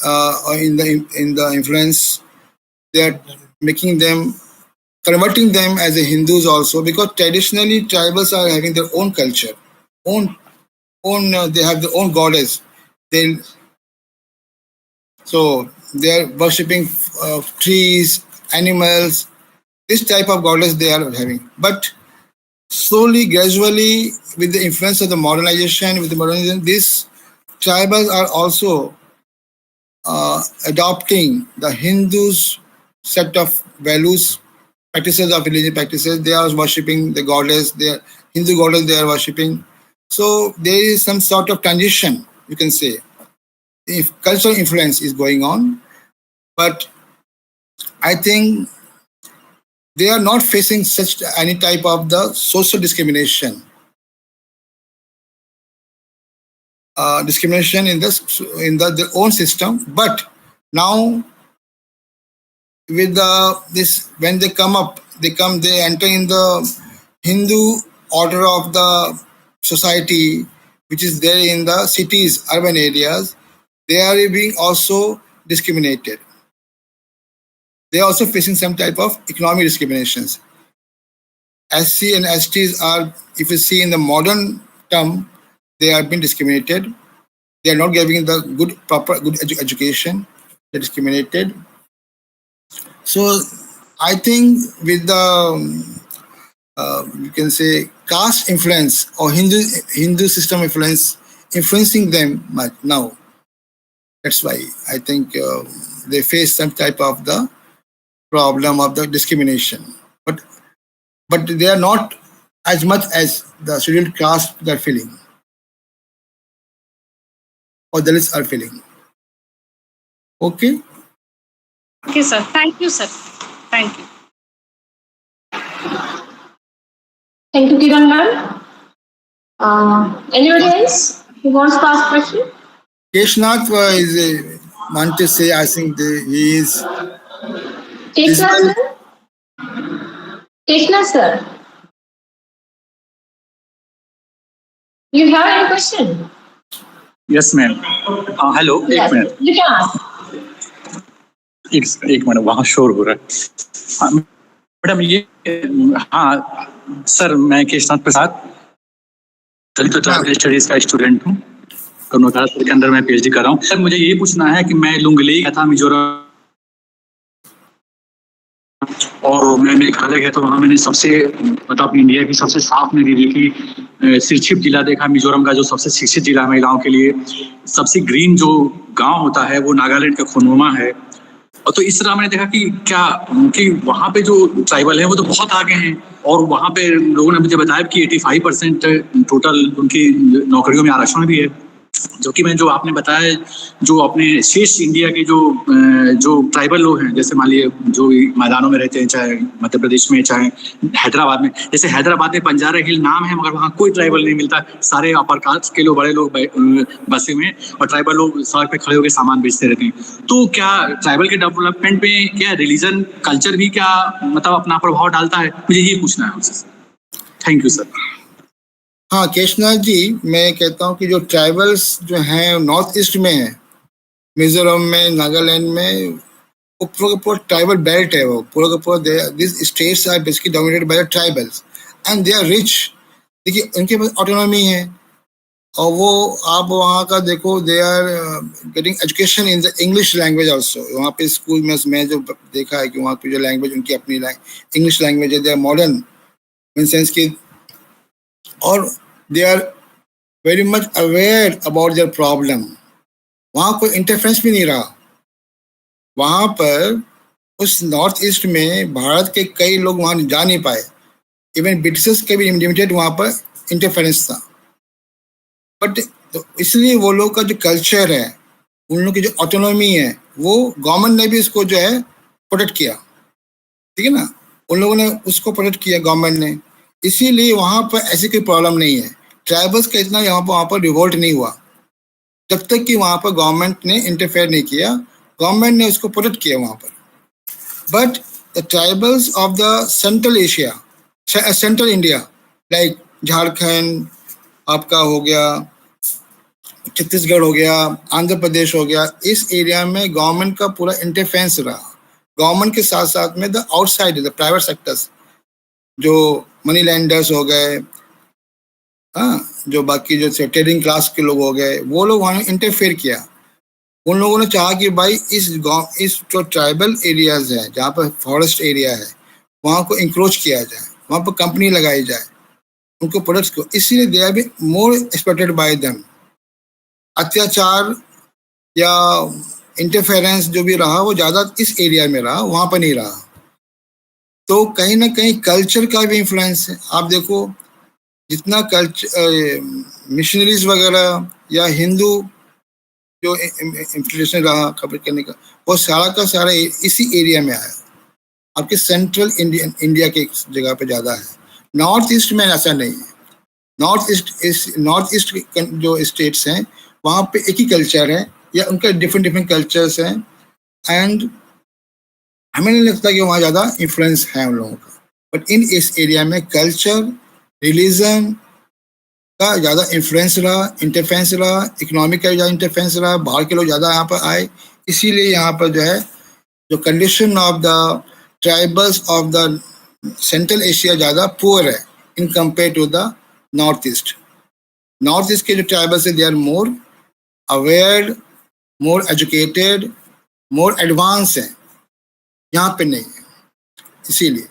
or in the influence. They are converting them as a Hindus also, because traditionally tribals are having their own culture, they have their own goddess. So they are worshipping trees, animals, this type of goddess they are having. But slowly, gradually, with the influence of the modernization, these tribals are also adopting the Hindus' set of values, practices of religious practices. They are worshipping the goddess, the Hindu goddess they are worshipping. So there is some sort of transition, you can say. If cultural influence is going on, but I think they are not facing such any type of the social discrimination. Discrimination in their own system, but now with this, when they they enter in the Hindu order of the society, which is there in the cities, urban areas. They are being also discriminated. They are also facing some type of economic discriminations. SC and STs are, if you see in the modern term, they have been discriminated. They are not getting the good education. They're discriminated. So I think with the you can say caste influence or Hindu system influencing them now. That's why I think they face some type of the problem of the discrimination. But they are not as much as the scheduled caste they're feeling or the Dalits are feeling. Okay? Okay, sir. Thank you, sir. Thank you. Thank you, Kiran ma'am. Anybody else who wants to ask question? Keshnath want to say, I think he is. Keshnath ma'am? Keshnath sir? You have any question? Yes, ma'am. Hello, Yes, एक minute. you can ask. एक minute, वहाँ शोर हो रहा है. Madam ये, हाँ sir, मैं केशनाथ प्रसाद दलित और ट्राइबल स्टडीज का स्टूडेंट हूँ. कर्नाटक के अंदर मैं PhD कर रहा हूँ. सर मुझे ये पूछना है कि मैं लुंगलेई गया था मिजोरम, और मैं मेघालय गया तो वहाँ मैंने सबसे मतलब इंडिया की सबसे साफ नदी देखी. सिरछिप जिला देखा मिजोरम का, जो सबसे शिक्षित जिला महिलाओं के लिए. सबसे ग्रीन जो गांव होता है वो नागालैंड का खोनोमा है. तो इस तरह मैंने देखा कि क्या कि वहाँ पे जो ट्राइबल है वो तो बहुत आगे हैं, और वहाँ पे लोगों ने मुझे बताया कि 85% टोटल उनकी नौकरियों में आरक्षण भी है, जो कि मैं जो आपने बताया जो अपने शेष इंडिया के जो ट्राइबल लोग हैं, जैसे मान लिए जो मैदानों में रहते हैं, चाहे मध्य प्रदेश में चाहे हैदराबाद में, जैसे हैदराबाद में बंजारा हिल नाम है मगर वहाँ कोई ट्राइबल नहीं मिलता, सारे अपर कास्ट के लोग, बड़े लोग बसे हुए हैं, और ट्राइबल लोग सड़क पे खड़े होकर सामान बेचते रहते हैं। तो क्या ट्राइबल के डेवलपमेंट में क्या रिलीजन कल्चर भी क्या मतलब अपना प्रभाव डालता है, मुझे ये पूछना है आपसे। Thank you sir. हाँ केशनाथ जी, मैं कहता हूँ कि जो ट्राइबल्स जो हैं नॉर्थ ईस्ट में हैं, मिजोरम में, नागालैंड में, वो पूरा ट्राइबल बेल्ट है, वो पूरा this states are basically dominated by the tribals and they are rich. देखिए उनके पास ऑटोनॉमी है, और वो आप वहाँ का देखो, they are getting education in the English language also. वहाँ पे स्कूल में मैं जो देखा है कि वहाँ पे जो लैंग्वेज उनकी अपनी इंग्लिश लैंग्वेज है, they are modern in sense की, और they are very much aware about their problem. वहाँ कोई इंटरफेरेंस भी नहीं रहा। वहाँ पर उस नॉर्थ ईस्ट में भारत के कई लोग वहाँ जा नहीं पाए, इवन ब्रिटिशर्स के भी लिमिटेड वहाँ पर इंटरफेरेंस था। बट तो इसलिए वो लोग का जो कल्चर है, उन लोग की जो ऑटोनॉमी है, वो गवर्नमेंट ने भी इसको जो है प्रोटेक्ट किया, ठीक है ना, उन लोगों ने उसको प्रोटेक्ट किया गवर्नमेंट ने, इसीलिए वहाँ पर ऐसी कोई प्रॉब्लम नहीं है। ट्राइबल्स का इतना वहाँ पर रिवोल्ट नहीं हुआ जब तक कि वहाँ पर गवर्नमेंट ने इंटरफेयर नहीं किया, गवर्नमेंट ने उसको प्रोटेक्ट किया वहाँ पर। But the tribals of the central Asia, central India, like Jharkhand आपका हो गया, छत्तीसगढ़ हो गया, आंध्र प्रदेश हो गया, इस एरिया में गवर्नमेंट का पूरा इंटरफेरेंस रहा। गवर्नमेंट के साथ साथ में the outside the private sectors, जो मनी लैंडर्स हो गए, हाँ, जो बाकी जो ट्रेडिंग क्लास के लोग हो गए, वो लोग वहाँ इंटरफेयर किया। उन लोगों ने चाहा कि भाई इस जो ट्राइबल एरियाज है, जहाँ पर फॉरेस्ट एरिया है, वहाँ को इंक्रोच किया जाए, वहाँ पर कंपनी लगाई जाए, उनको प्रोडक्ट्स को, इसीलिए they R be more exploited bye them. अत्याचार या इंटरफेरेंस जो भी रहा वो ज़्यादा इस एरिया में रहा, वहाँ पर नहीं रहा। तो कहीं ना कहीं कल्चर का भी इन्फ्लुएंस है। आप देखो जितना कल्चर मिशनरीज वगैरह या हिंदू जो इन्फ्लुएंस रहा खबर करने का, वो सारा का सारा इसी एरिया में आया। आपके सेंट्रल इंडिया के जगह पे ज़्यादा है, नॉर्थ ईस्ट में ऐसा नहीं है। नॉर्थ ईस्ट जो स्टेट्स हैं वहाँ पे एक ही कल्चर है, या उनका डिफरेंट कल्चर्स हैं, एंड हमें नहीं लगता कि वहाँ ज़्यादा इन्फ्लुएंस है उन लोगों का। बट इन इस एरिया में कल्चर, रिलीजन का ज़्यादा इन्फ्लुएंस रहा, इंटरफेरेंस रहा, इकोनॉमिक का ज़्यादा इंटरफेरेंस रहा, बाहर के लोग ज़्यादा यहाँ पर आए, इसीलिए यहाँ पर जो है जो condition of the tribals of the central Asia ज़्यादा पुअर है in compare to the north east. North east के जो ट्राइबल्स है, they are more aware, more educated, more advance है, यहाँ पे नहीं है, इसीलिए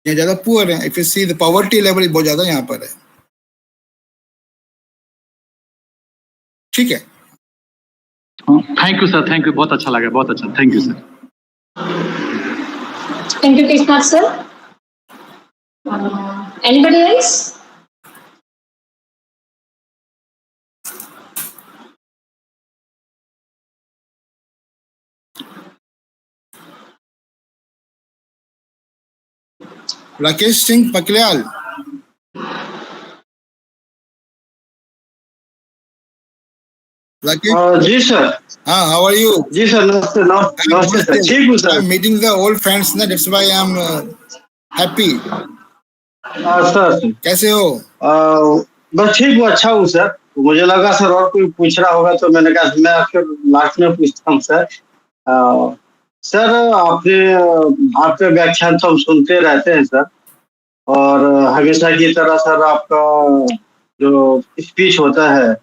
यहाँ ज़्यादा पुअर है। If you see the poverty level बहुत ज़्यादा यहाँ पर है। ठीक है, thank you sir, thank you, बहुत अच्छा लगा, बहुत अच्छा, thank you sir. Thank you, Krishna sir. Anybody else? Rakesh Singh Pakliyal. Rakesh ji sir. हाँ, हाउ आर यू? जी सर, नमस्ते नमस्ते सर, ठीक हूँ sir. Meeting the old friends ना, that's why I am happy. Sir कैसे हो? बस ठीक हूँ, अच्छा हूँ सर। मुझे लगा सर और कोई पूछ रहा होगा, तो मैंने कहा मैं आखिर लास्ट में पूछता हूँ सर। सर आपके व्याख्यान तो हम सुनते रहते हैं सर, और हमेशा की तरह सर आपका जो स्पीच होता है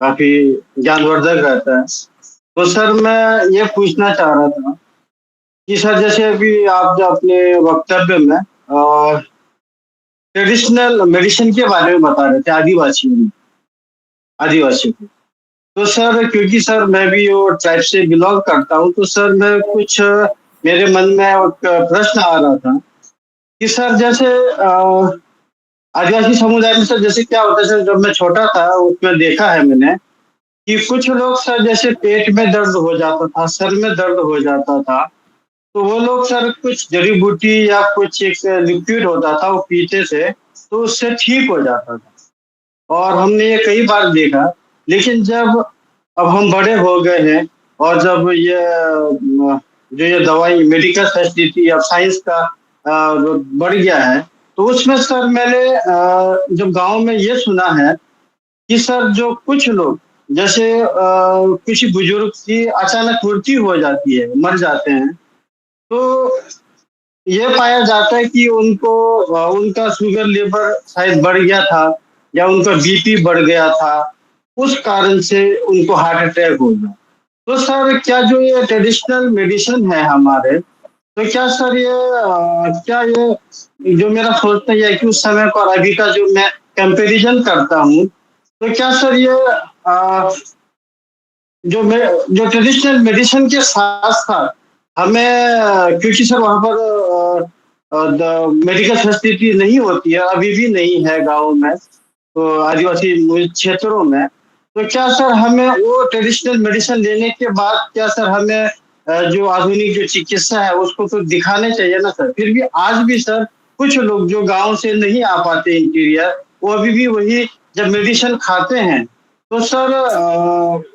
काफी ज्ञानवर्धक रहता है। तो सर मैं ये पूछना चाह रहा था कि सर जैसे अभी आप जो अपने वक्तव्य में ट्रेडिशनल मेडिसिन के बारे में बता रहे थे आदिवासियों को, तो सर क्योंकि सर मैं भी वो ट्राइब से बिलोंग करता हूँ, तो सर मैं कुछ मेरे मन में एक प्रश्न आ रहा था कि सर जैसे आदिवासी समुदाय में सर जैसे क्या होता है सर, जब मैं छोटा था उसमें देखा है मैंने कि कुछ लोग सर जैसे पेट में दर्द हो जाता था, सर में दर्द हो जाता था, तो वो लोग सर कुछ जड़ी बूटी या कुछ एक लिक्विड होता था वो पीते थे तो उससे ठीक हो जाता था। और हमने ये कई बार देखा। लेकिन जब अब हम बड़े हो गए हैं और जब ये जो ये दवाई मेडिकल फैसिलिटी अब साइंस का बढ़ गया है, तो उसमें सर मैंने जब गांव में ये सुना है कि सर जो कुछ लोग जैसे किसी बुजुर्ग की अचानक मृत्यु हो जाती है, मर जाते हैं, तो ये पाया जाता है कि उनको उनका शुगर लेवल शायद बढ़ गया था या उनका बीपी बढ़ गया था, उस कारण से उनको हार्ट अटैक हो गया। तो सर क्या जो ये ट्रेडिशनल मेडिसिन है हमारे, तो क्या सर ये क्या ये जो मेरा सोचना है कि उस समय को और अभी का जो मैं कंपैरिजन करता हूँ, तो क्या सर ये जो ट्रेडिशनल मेडिसिन के साथ साथ हमें, क्योंकि सर वहाँ पर मेडिकल फैसिलिटी नहीं होती है, अभी भी नहीं है गाँव में, तो आदिवासी क्षेत्रों में, तो क्या सर हमें वो ट्रेडिशनल मेडिसिन लेने के बाद क्या सर हमें जो आधुनिक जो चिकित्सा है उसको तो दिखाने चाहिए ना सर। फिर भी आज भी सर कुछ लोग जो गांव से नहीं आ पाते इंटीरियर, वो अभी भी वही जब मेडिसिन खाते हैं तो सर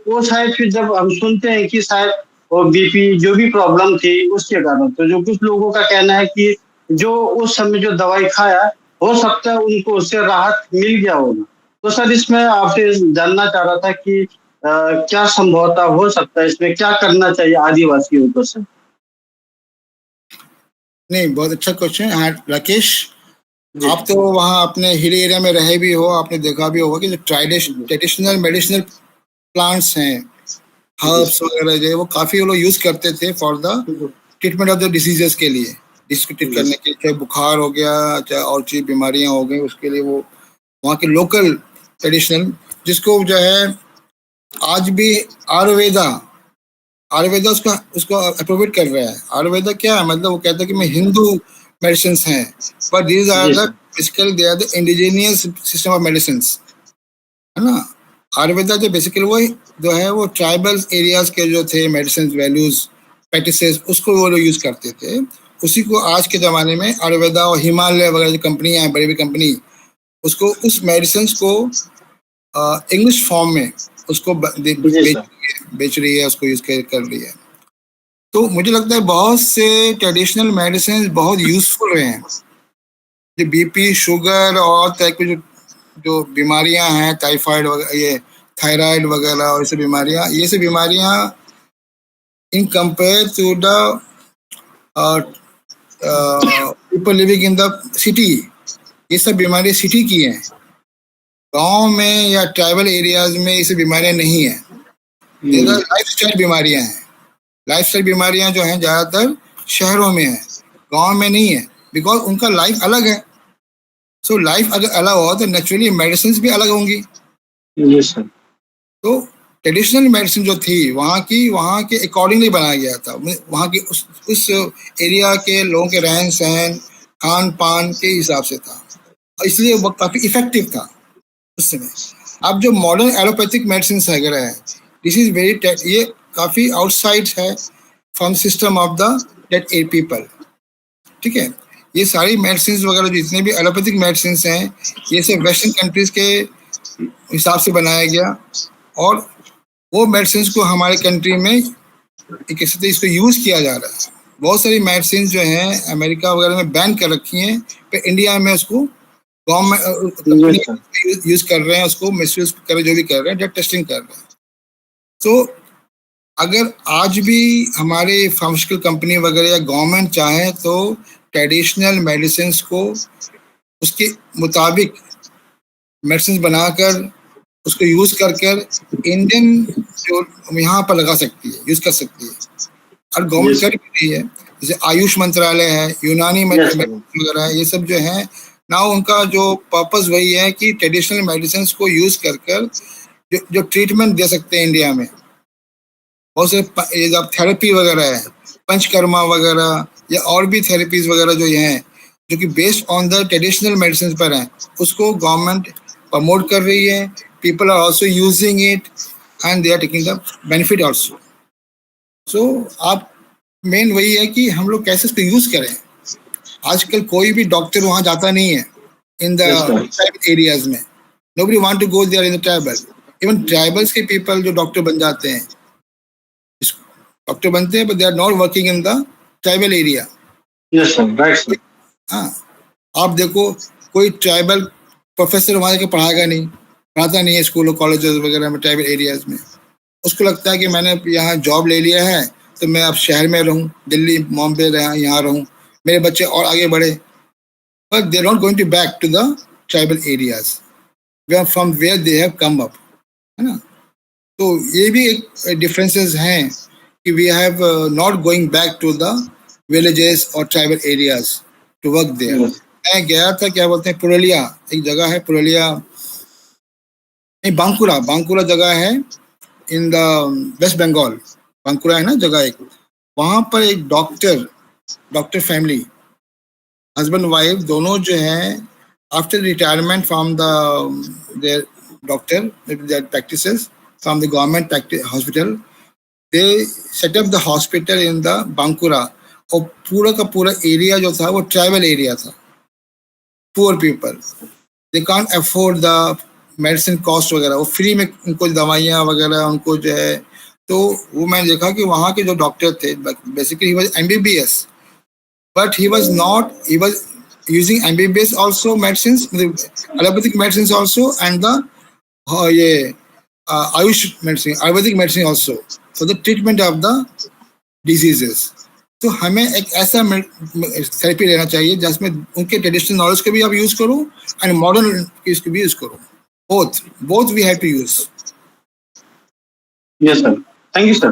वो शायद फिर जब हम सुनते हैं कि शायद वो बीपी जो भी प्रॉब्लम थी उसके कारण, तो जो कुछ लोगों का कहना है कि जो उस समय जो दवाई खाया हो सकता है उनको उससे राहत मिल गया होगा। तो सर इसमें आपसे जानना चाह रहा था कि क्या संभवता हो सकता है, इसमें क्या करना चाहिए आदिवासियों को सर। नहीं, बहुत अच्छा क्वेश्चन। हाँ राकेश, आप तो वहाँ अपने हिली एरिया में रहे भी हो, आपने देखा भी होगा कि जो ट्रेडिशनल मेडिसिनल प्लांट्स हैं, हर्ब्स वगैरह जो है वो काफी वो लोग यूज करते थे for the treatment of the diseases के लिए, जिसको ट्रीट करने के लिए, चाहे बुखार हो गया चाहे और चीज बीमारियां हो गई, उसके लिए वो वहाँ के लोकल ट्रेडिशनल, जिसको जो है आज भी आयुर्वेदा उसको अप्रोवेट कर रहा है। आयुर्वेदा क्या है, मतलब वो कहता है कि मैं हिंदू मेडिसिन हैं, but these are the basically they are the indigenous system of medicine, है ना। आयुर्वेदा जो बेसिकली वो जो है वो ट्राइबल एरियाज के जो थे मेडिसिन वैल्यूज प्रैक्टिसेस, उसको वो लोग यूज करते थे। उसी को आज के ज़माने में आयुर्वेदा और हिमालय वगैरह जो कंपनियां हैं, बड़ी बड़ी कंपनी, उसको उस मेडिसिन को इंग्लिश फॉर्म में उसको बेच रही है, उसको यूज कर रही है। तो मुझे लगता है बहुत से ट्रेडिशनल मेडिसिन बहुत यूजफुल रहे हैं। जो बीपी, शुगर और तरह की जो बीमारियां हैं, टाइफाइड वगैरह, ये थायराइड वगैरह और ऐसी बीमारियां, ये सब बीमारियां in compare to the people living in the city, ये सब बीमारियां सिटी की हैं। गांव में या ट्राइबल एरियाज में ये सब बीमारियां नहीं है। लाइफस्टाइल बीमारियां हैं। लाइफस्टाइल बीमारियां जो हैं ज़्यादातर शहरों में है, गांव में नहीं है, बिकॉज उनका लाइफ अलग है। सो लाइफ अगर अलग हो तो नेचुरली मेडिसिन भी अलग होंगी। तो ट्रेडिशनल मेडिसिन जो थी वहाँ के अकॉर्डिंगली बनाया गया था, वहाँ की उस एरिया के लोगों के रहन सहन, खान पान के हिसाब से था, इसलिए वो काफ़ी इफेक्टिव था उस समय। अब जो मॉडर्न एलोपैथिक मेडिसिन वगैरह है, दिस इज वेरी, ये काफ़ी आउटसाइड है from system of the date a people. ठीक है, ये सारी मेडिसिन वगैरह जितने भी एलोपैथिक मेडिसिन हैं, ये सब वेस्टर्न कंट्रीज के हिसाब से बनाया गया, और वो मेडिसिन को हमारे कंट्री में एक इसको यूज़ किया जा रहा है। बहुत सारी मेडिसिन जो हैं अमेरिका वगैरह में बैन कर रखी हैं, पर इंडिया में उसको गवर्नमेंट यूज कर रहे हैं, उसको मिसयूज कर, जो भी कर रहे हैं, ड्रग टेस्टिंग कर रहे हैं। तो अगर आज भी हमारे फार्मास्यूटिकल कंपनी वगैरह या गवर्नमेंट चाहे तो ट्रेडिशनल मेडिसिन को उसके मुताबिक मेडिसिन बनाकर उसको यूज कर इंडियन जो यहाँ पर लगा सकती है, यूज कर सकती है, और गवर्नमेंट कर भी रही है। जैसे आयुष मंत्रालय है, यूनानी मेडिसिन वगैरह है, ये सब जो है ना, उनका जो पर्पस वही है कि ट्रेडिशनल मेडिसिन को यूज कर जो ट्रीटमेंट दे सकते हैं इंडिया में। बहुत से थेरेपी वगैरह है, पंचकर्मा वगैरह या और भी थेरेपीज वगैरह जो ये हैं, जो कि based on the traditional medicine पर हैं, उसको गवर्नमेंट प्रमोट कर रही है। People are also using it and they are taking the benefit also. So आप मेन वही है कि हम लोग कैसे इसको यूज करें। आजकल कोई भी डॉक्टर वहाँ जाता नहीं है इन द ट्राइबल एरियाज में। Nobody want to go there in the tribal. Even tribals के पीपल जो डॉक्टर बन जाते हैं, डॉक्टर बनते हैं, but they are not working in the tribal area. Yes sir, right sir. हाँ, आप देखो कोई ट्राइबल प्रोफेसर वहाँ जाके पढ़ाएगा नहीं, पढ़ाता नहीं है स्कूलों कॉलेजेस वगैरह में ट्राइबल एरियाज में। उसको लगता है कि मैंने यहाँ जॉब ले लिया है तो मैं अब शहर में रहूँ, दिल्ली बॉम्बे यहाँ रहूँ, मेरे बच्चे और आगे बढ़े। But they are not going to back to the tribal areas from where they have come up, है ना। तो ये भी एक डिफरेंसेस हैं कि we have not going back to the villages और tribal areas to work there. मैं गया था, क्या बोलते हैं, पुरुलिया एक जगह है, पुरुलिया नहीं, बांकुरा जगह है इन द वेस्ट बंगाल। बांकुरा है ना जगह एक, वहाँ पर एक डॉक्टर फैमिली, हस्बैंड वाइफ दोनों जो हैं, after retirement from the their doctor their practices from the government hospital, they set up the hospital in the Bankura. और पूरा का पूरा एरिया जो था वो ट्राइबल एरिया था। Poor people, they can't afford the medicine cost वगैरह, वो फ्री में उनको दवाइयाँ वगैरह उनको जो है। तो वो मैंने देखा कि वहाँ के जो डॉक्टर थे, basically he was MBBS, but he was using MBBS also medicines, allopathic medicines also, and the Ayush medicine, Ayurvedic medicine also for the treatment of the diseases. तो हमें एक ऐसा थेरेपी लेना चाहिए जिसमें उनके ट्रेडिशनल नॉलेज को भी आप यूज करो एंड मॉडर्न इसको भी यूज करो। both we have to use. Yes sir, thank you sir.